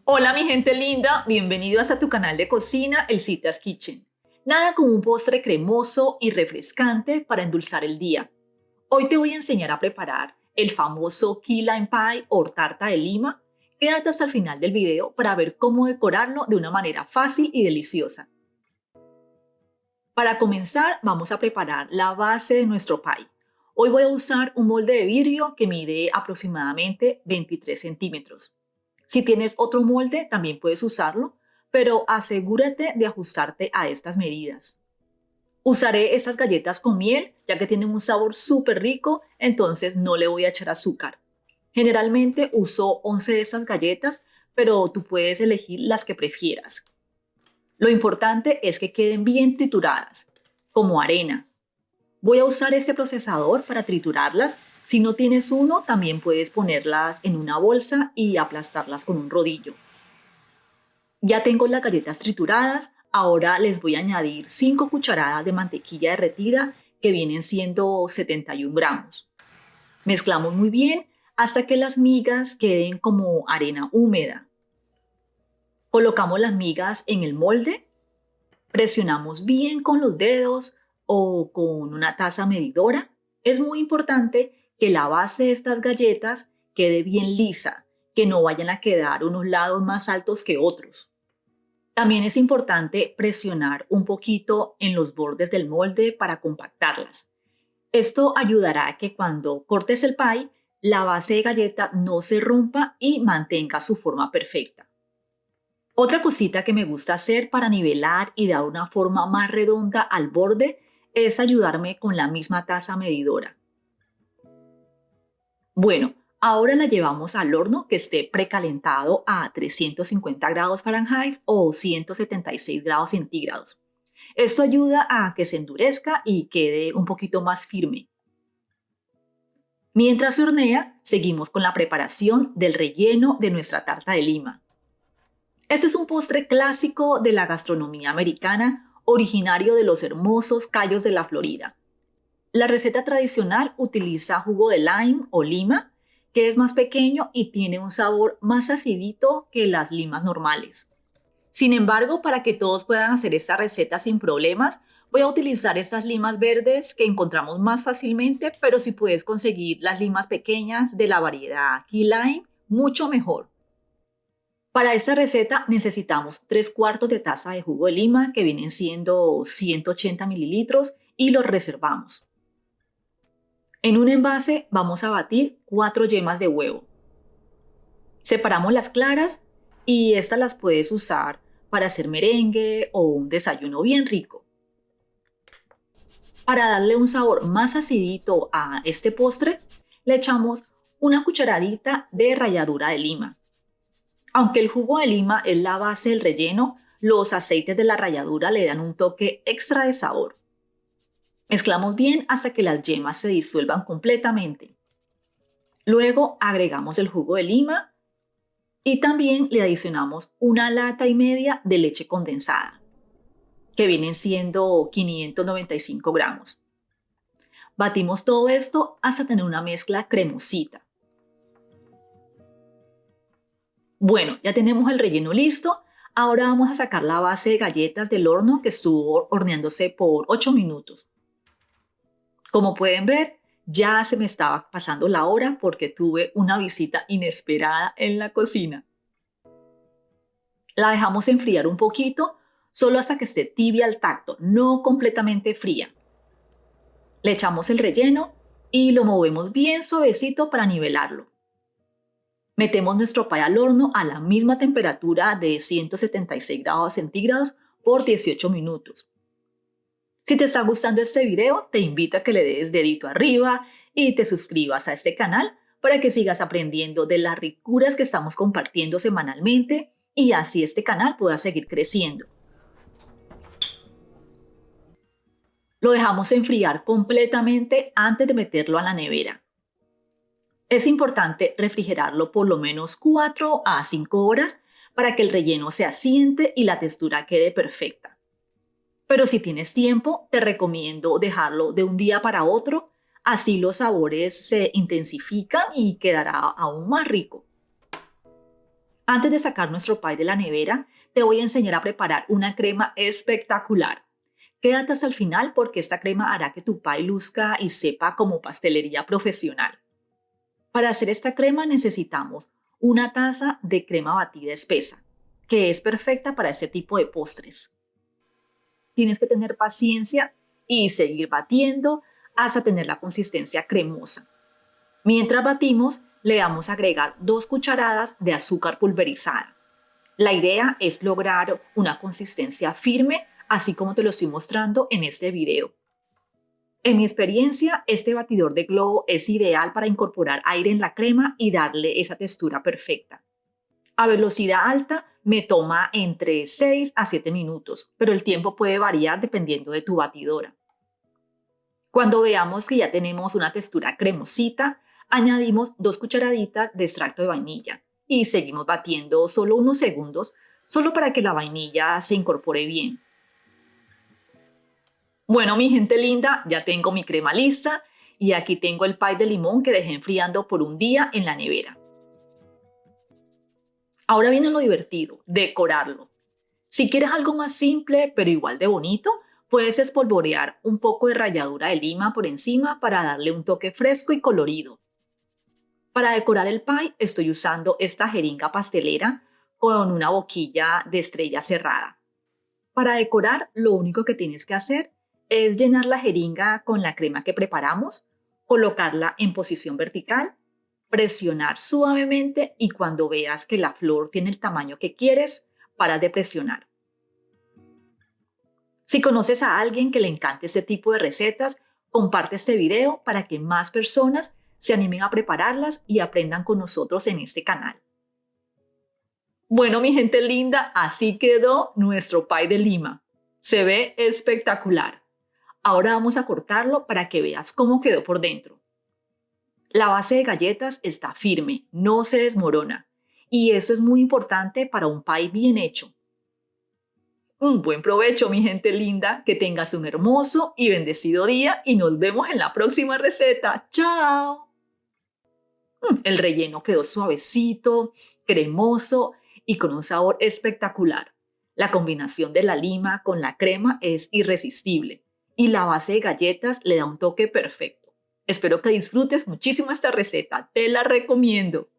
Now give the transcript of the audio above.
Hola mi gente linda, bienvenidos a tu canal de cocina, El Citas Kitchen. Nada como un postre cremoso y refrescante para endulzar el día. Hoy te voy a enseñar a preparar el famoso Key Lime Pie o tarta de lima. Quédate hasta el final del video para ver cómo decorarlo de una manera fácil y deliciosa. Para comenzar, vamos a preparar la base de nuestro pie. Hoy voy a usar un molde de vidrio que mide aproximadamente 23 centímetros. Si tienes otro molde, también puedes usarlo, pero asegúrate de ajustarte a estas medidas. Usaré estas galletas con miel, ya que tienen un sabor súper rico, entonces no le voy a echar azúcar. Generalmente uso 11 de estas galletas, pero tú puedes elegir las que prefieras. Lo importante es que queden bien trituradas, como arena. Voy a usar este procesador para triturarlas. Si no tienes uno, también puedes ponerlas en una bolsa y aplastarlas con un rodillo. Ya tengo las galletas trituradas, ahora les voy a añadir 5 cucharadas de mantequilla derretida que vienen siendo 71 gramos. Mezclamos muy bien hasta que las migas queden como arena húmeda. Colocamos las migas en el molde, presionamos bien con los dedos o con una taza medidora. Es muy importante que la base de estas galletas quede bien lisa, que no vayan a quedar unos lados más altos que otros. También es importante presionar un poquito en los bordes del molde para compactarlas. Esto ayudará a que cuando cortes el pie, la base de galleta no se rompa y mantenga su forma perfecta. Otra cosita que me gusta hacer para nivelar y dar una forma más redonda al borde es ayudarme con la misma taza medidora. Bueno, ahora la llevamos al horno que esté precalentado a 350 grados Fahrenheit o 176 grados centígrados. Esto ayuda a que se endurezca y quede un poquito más firme. Mientras se hornea, seguimos con la preparación del relleno de nuestra tarta de lima. Este es un postre clásico de la gastronomía americana, originario de los hermosos Cayos de la Florida. La receta tradicional utiliza jugo de lime o lima, que es más pequeño y tiene un sabor más acidito que las limas normales. Sin embargo, para que todos puedan hacer esta receta sin problemas, voy a utilizar estas limas verdes que encontramos más fácilmente, pero si puedes conseguir las limas pequeñas de la variedad Key Lime, mucho mejor. Para esta receta necesitamos 3/4 de taza de jugo de lima, que vienen siendo 180 mililitros, y los reservamos. En un envase vamos a batir 4 yemas de huevo. Separamos las claras y estas las puedes usar para hacer merengue o un desayuno bien rico. Para darle un sabor más acidito a este postre, le echamos una cucharadita de ralladura de lima. Aunque el jugo de lima es la base del relleno, los aceites de la ralladura le dan un toque extra de sabor. Mezclamos bien hasta que las yemas se disuelvan completamente. Luego agregamos el jugo de lima y también le adicionamos 1,5 lata de leche condensada, que vienen siendo 595 gramos. Batimos todo esto hasta tener una mezcla cremosita. Bueno, ya tenemos el relleno listo. Ahora vamos a sacar la base de galletas del horno que estuvo horneándose por 8 minutos. Como pueden ver, ya se me estaba pasando la hora porque tuve una visita inesperada en la cocina. La dejamos enfriar un poquito, solo hasta que esté tibia al tacto, no completamente fría. Le echamos el relleno y lo movemos bien suavecito para nivelarlo. Metemos nuestro pie al horno a la misma temperatura de 176 grados centígrados por 18 minutos. Si te está gustando este video, te invito a que le des dedito arriba y te suscribas a este canal para que sigas aprendiendo de las ricuras que estamos compartiendo semanalmente y así este canal pueda seguir creciendo. Lo dejamos enfriar completamente antes de meterlo a la nevera. Es importante refrigerarlo por lo menos 4 a 5 horas para que el relleno se asiente y la textura quede perfecta. Pero si tienes tiempo, te recomiendo dejarlo de un día para otro, así los sabores se intensifican y quedará aún más rico. Antes de sacar nuestro pie de la nevera, te voy a enseñar a preparar una crema espectacular. Quédate hasta el final porque esta crema hará que tu pie luzca y sepa como pastelería profesional. Para hacer esta crema necesitamos una taza de crema batida espesa, que es perfecta para este tipo de postres. Tienes que tener paciencia y seguir batiendo hasta tener la consistencia cremosa. Mientras batimos, le vamos a agregar 2 cucharadas de azúcar pulverizada. La idea es lograr una consistencia firme, así como te lo estoy mostrando en este video. En mi experiencia, este batidor de globo es ideal para incorporar aire en la crema y darle esa textura perfecta. A velocidad alta me toma entre 6 a 7 minutos, pero el tiempo puede variar dependiendo de tu batidora. Cuando veamos que ya tenemos una textura cremosita, añadimos 2 cucharaditas de extracto de vainilla y seguimos batiendo solo unos segundos, solo para que la vainilla se incorpore bien. Bueno, mi gente linda, ya tengo mi crema lista y aquí tengo el pie de limón que dejé enfriando por un día en la nevera. Ahora viene lo divertido, decorarlo. Si quieres algo más simple, pero igual de bonito, puedes espolvorear un poco de ralladura de lima por encima para darle un toque fresco y colorido. Para decorar el pie estoy usando esta jeringa pastelera con una boquilla de estrella cerrada. Para decorar, lo único que tienes que hacer es llenar la jeringa con la crema que preparamos, colocarla en posición vertical, presionar suavemente y cuando veas que la flor tiene el tamaño que quieres, paras de presionar. Si conoces a alguien que le encante este tipo de recetas, comparte este video para que más personas se animen a prepararlas y aprendan con nosotros en este canal. Bueno, mi gente linda, así quedó nuestro pie de lima. Se ve espectacular. Ahora vamos a cortarlo para que veas cómo quedó por dentro. La base de galletas está firme, no se desmorona. Y eso es muy importante para un pie bien hecho. Un buen provecho, mi gente linda, que tengas un hermoso y bendecido día y nos vemos en la próxima receta. ¡Chao! El relleno quedó suavecito, cremoso y con un sabor espectacular. La combinación de la lima con la crema es irresistible y la base de galletas le da un toque perfecto. Espero que disfrutes muchísimo esta receta, te la recomiendo.